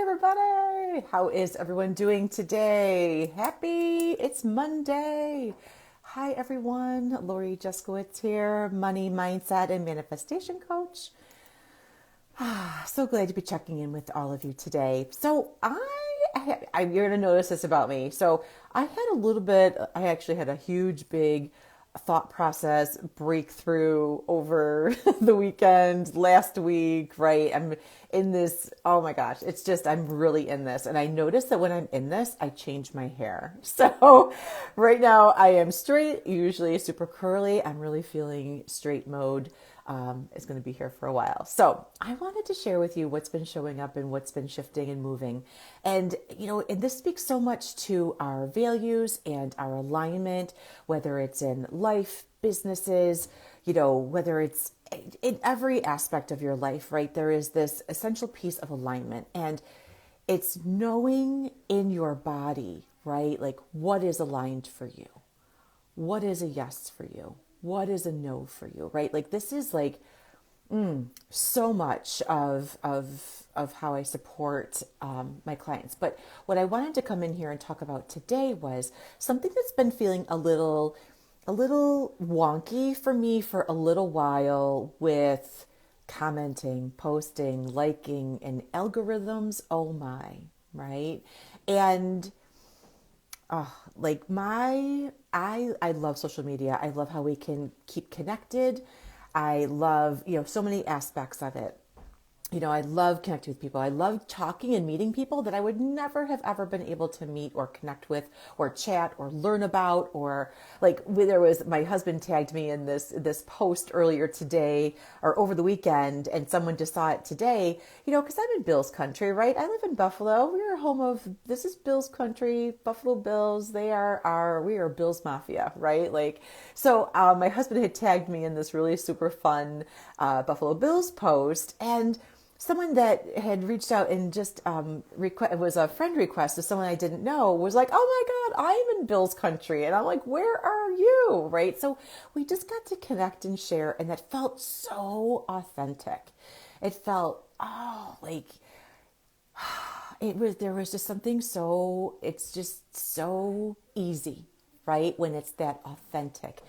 everybody. How is everyone doing today? Happy, it's Monday. Hi, everyone. Lori Jeskowitz here, money, mindset, and manifestation coach. So glad to be checking in with all of you today. You're going to notice this about me. So I actually had a huge, big thought process breakthrough over the weekend, last week, right? I'm in this, oh my gosh, I'm really in this. And I notice that when I'm in this, I change my hair. So right now I am straight, usually super curly. I'm really feeling straight mode. Is going to be here for a while. So I wanted to share with you what's been showing up and what's been shifting and moving. And this speaks so much to our values and our alignment, whether it's in life, businesses, whether it's in every aspect of your life, right? There is this essential piece of alignment, and it's knowing in your body, right? Like, what is aligned for you? What is a yes for you? What is a no for you, right? Like, this is like so much of how I support my clients. But what I wanted to come in here and talk about today was something that's been feeling a little wonky for me for a little while with commenting, posting, liking, and algorithms. Oh my, right? And I love social media. I love how we can keep connected. I love, so many aspects of it. I love connecting with people. I love talking and meeting people that I would never have ever been able to meet or connect with or chat or learn about, or my husband tagged me in this post earlier today or over the weekend, and someone just saw it today, because I'm in Bills country, right? I live in Buffalo. This is Bills country, Buffalo Bills. We are Bills Mafia, right? My husband had tagged me in this really super fun Buffalo Bills post, and someone that had reached out and just it was a friend request to someone I didn't know, was like, oh my God, I'm in Bill's country. And I'm like, where are you? Right? So we just got to connect and share. And that felt so authentic. It felt, there was just something it's just so easy, right? When it's that authentic.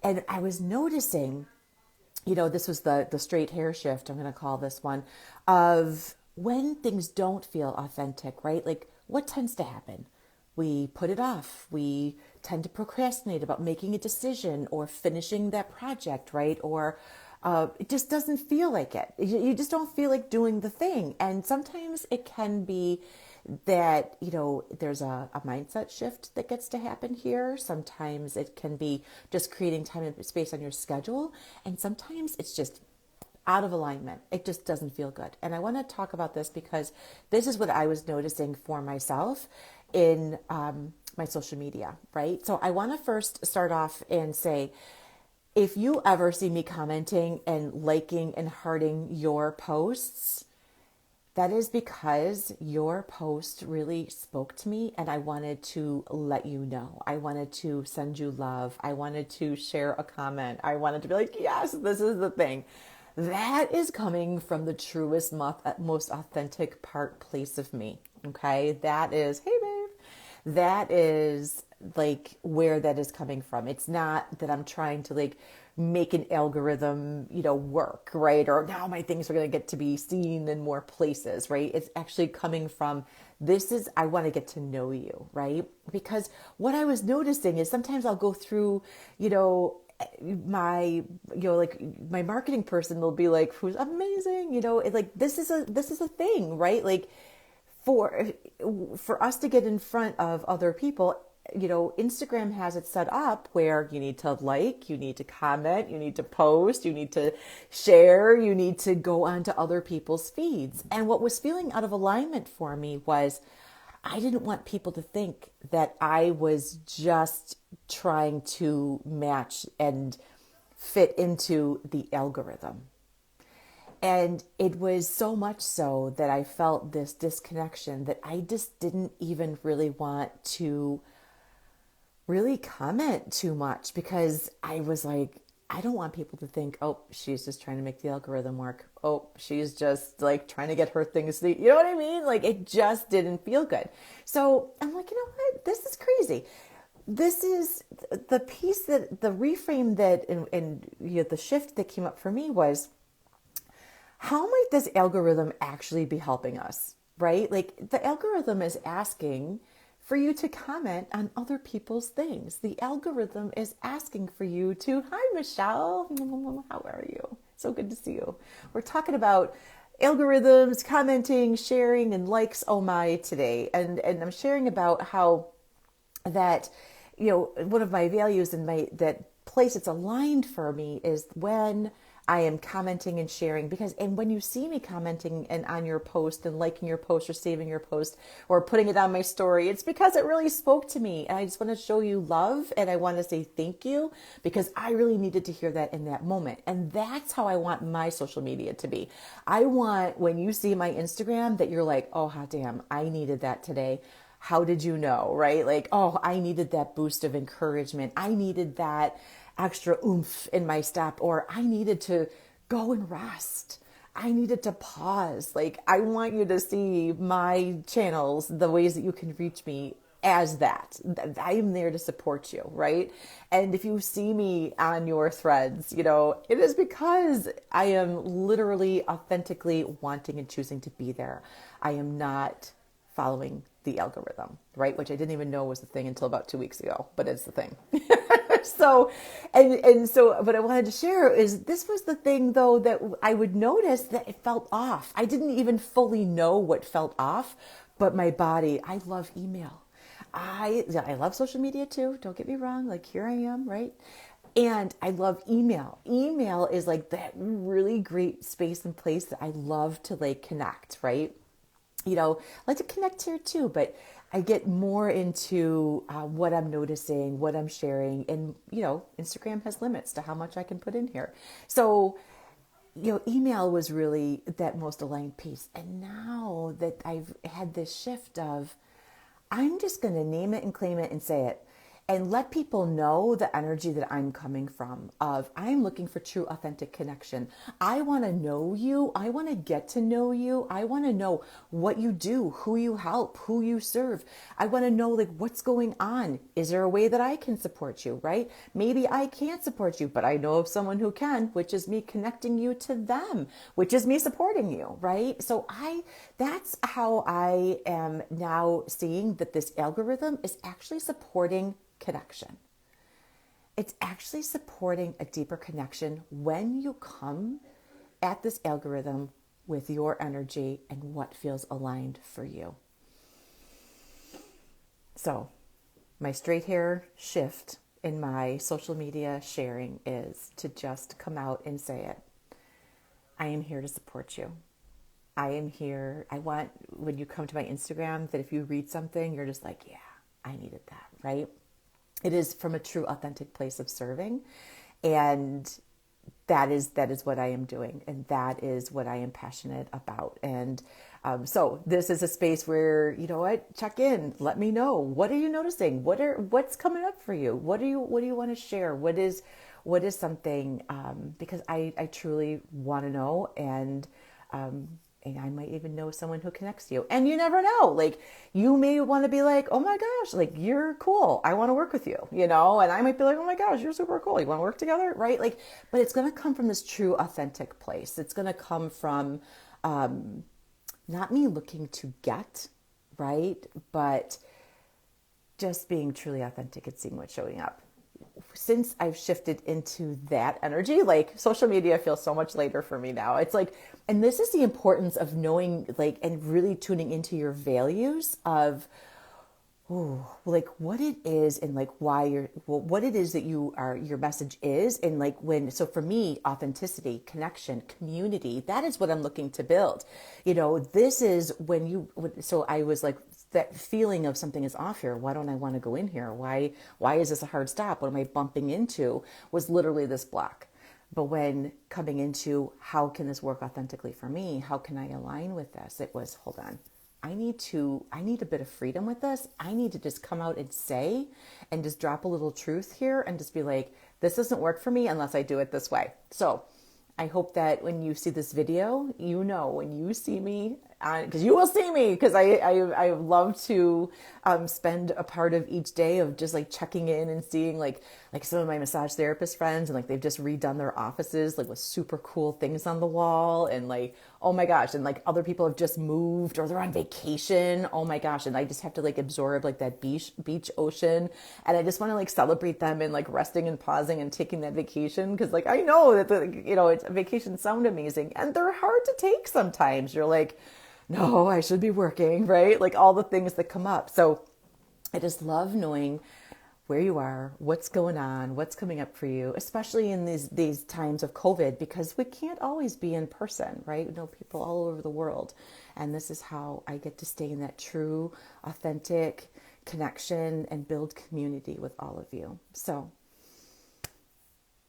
And I was noticing, this was the straight hair shift, I'm going to call this one, of when things don't feel authentic, right? Like, what tends to happen? We put it off. We tend to procrastinate about making a decision or finishing that project, right? Or it just doesn't feel like it. You just don't feel like doing the thing. And sometimes it can be that, there's a mindset shift that gets to happen here. Sometimes it can be just creating time and space on your schedule. And sometimes it's just out of alignment. It just doesn't feel good. And I want to talk about this because this is what I was noticing for myself in my social media, right? So I want to first start off and say, if you ever see me commenting and liking and hearting your posts, that is because your post really spoke to me, and I wanted to let you know. I wanted to send you love. I wanted to share a comment. I wanted to be like, yes, this is the thing. That is coming from the truest, most authentic place of me. Okay? That is, hey babe. That is like where that is coming from. It's not that I'm trying to make an algorithm, work, right? Or now my things are going to get to be seen in more places, right? It's actually coming from I want to get to know you, right? Because what I was noticing is sometimes I'll go through, my marketing person will be like, who's amazing, this is a thing, right? For us to get in front of other people, Instagram has it set up where you need to you need to comment, you need to post, you need to share, you need to go onto other people's feeds. And what was feeling out of alignment for me was I didn't want people to think that I was just trying to match and fit into the algorithm. And it was so much so that I felt this disconnection that I just didn't even really want to really comment too much, because I was like, I don't want people to think, oh, she's just trying to make the algorithm work, oh, she's just like trying to get her things. You know what I mean? Like it just didn't feel good. So I'm like, you know what? This is crazy. This is the piece that the reframe that and the shift that came up for me was, how might this algorithm actually be helping us, right? Like the algorithm is asking for you to comment on other people's things. The algorithm is asking for you to, hi, Michelle, how are you? So good to see you. We're talking about algorithms, commenting, sharing, and likes, oh my, today. And I'm sharing about how that, one of my values and that place it's aligned for me is when I am commenting and sharing, and when you see me commenting and on your post and liking your post or saving your post or putting it on my story, it's because it really spoke to me. And I just want to show you love. And I want to say thank you because I really needed to hear that in that moment. And that's how I want my social media to be. I want, when you see my Instagram, that you're like, oh, hot damn, I needed that today. How did you know, right? Like, oh, I needed that boost of encouragement. I needed that extra oomph in my step, or I needed to go and rest. I needed to pause. Like, I want you to see my channels, the ways that you can reach me as that. I am there to support you, right? And if you see me on your threads, it is because I am literally authentically wanting and choosing to be there. I am not following the algorithm, right? Which I didn't even know was the thing until about 2 weeks ago, but it's the thing. So, so, what I wanted to share is this was the thing though, that I would notice that it felt off. I didn't even fully know what felt off, but my body, I love email. I love social media too. Don't get me wrong. Like here I am, right? And I love email. Email is like that really great space and place that I love to like connect, right? I like to connect here too, but I get more into what I'm noticing, what I'm sharing. And, Instagram has limits to how much I can put in here. So, email was really that most aligned piece. And now that I've had this shift of, I'm just going to name it and claim it and say it. And let people know the energy that I'm coming from of I'm looking for true authentic connection. I want to know you. I want to get to know you. I want to know what you do, who you help, who you serve. I want to know like what's going on. Is there a way that I can support you, right? Maybe I can't support you, but I know of someone who can, which is me connecting you to them, which is me supporting you, right? So that's how I am now seeing that this algorithm is actually supporting connection. It's actually supporting a deeper connection when you come at this algorithm with your energy and what feels aligned for you. So, my straight hair shift in my social media sharing is to just come out and say it. I am here to support you. I am here. I want, when you come to my Instagram, that if you read something, you're just like, yeah, I needed that, right? It is from a true, authentic place of serving. And that is what I am doing. And that is what I am passionate about. And so this is a space where, check in, let me know. What are you noticing? What's coming up for you? What do you want to share? What is something, because I truly want to know. And I might even know someone who connects to you. And you never know. Like, you may want to be like, oh my gosh, like, you're cool. I want to work with you, And I might be like, oh my gosh, you're super cool. You want to work together? Right? Like, but it's going to come from this true, authentic place. It's going to come from not me looking to get, right? But just being truly authentic and seeing what's showing up. Since I've shifted into that energy, like social media feels so much lighter for me now. It's like, and this is the importance of knowing, like, and really tuning into your values of, like what it is and like why what it is that your message is. And like so for me, authenticity, connection, community, that is what I'm looking to build. This is so I was like, that feeling of something is off here. Why don't I want to go in here? Why is this a hard stop? What am I bumping into? Was literally this block. But when coming into how can this work authentically for me? How can I align with this? It was, hold on. I need a bit of freedom with this. I need to just come out and say and just drop a little truth here and just be like, this doesn't work for me unless I do it this way. So I hope that when you see this video, you know, when you see me, because you will see me, because I love to spend a part of each day of just like checking in and seeing like some of my massage therapist friends, and like they've just redone their offices like with super cool things on the wall, and like, oh my gosh, and like other people have just moved or they're on vacation, oh my gosh, and I just have to like absorb like that beach ocean, and I just want to like celebrate them and like resting and pausing and taking that vacation, because like I know that it's vacations sound amazing and they're hard to take sometimes. You're like, no, I should be working, right? Like all the things that come up. So I just love knowing where you are, what's going on, what's coming up for you, especially in these times of COVID, because we can't always be in person, right? We know people all over the world. And this is how I get to stay in that true, authentic connection and build community with all of you. So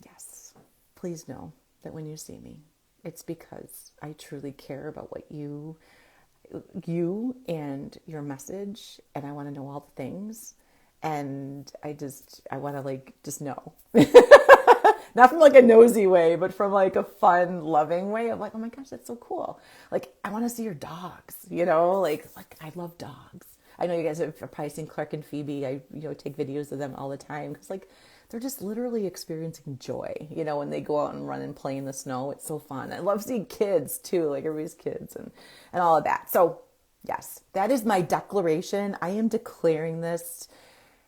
yes, please know that when you see me, it's because I truly care about what you and your message, and I want to know all the things, and I want to like just know. Not from like a nosy way, but from like a fun, loving way of like, oh my gosh, that's so cool. Like, I want to see your dogs, like I love dogs. I know you guys have probably seen Clark and Phoebe. I, take videos of them all the time, because like they're just literally experiencing joy, when they go out and run and play in the snow. It's so fun. I love seeing kids too, like everybody's kids and all of that. So yes, that is my declaration. I am declaring this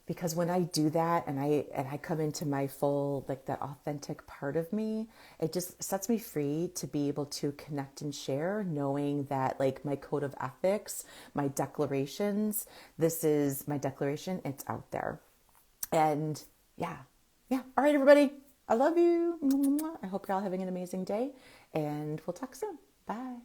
because when I do that and I come into my full, like that authentic part of me, it just sets me free to be able to connect and share, knowing that like my code of ethics, my declarations, this is my declaration, it's out there. And yeah. All right, everybody. I love you. I hope you're all having an amazing day, and we'll talk soon. Bye.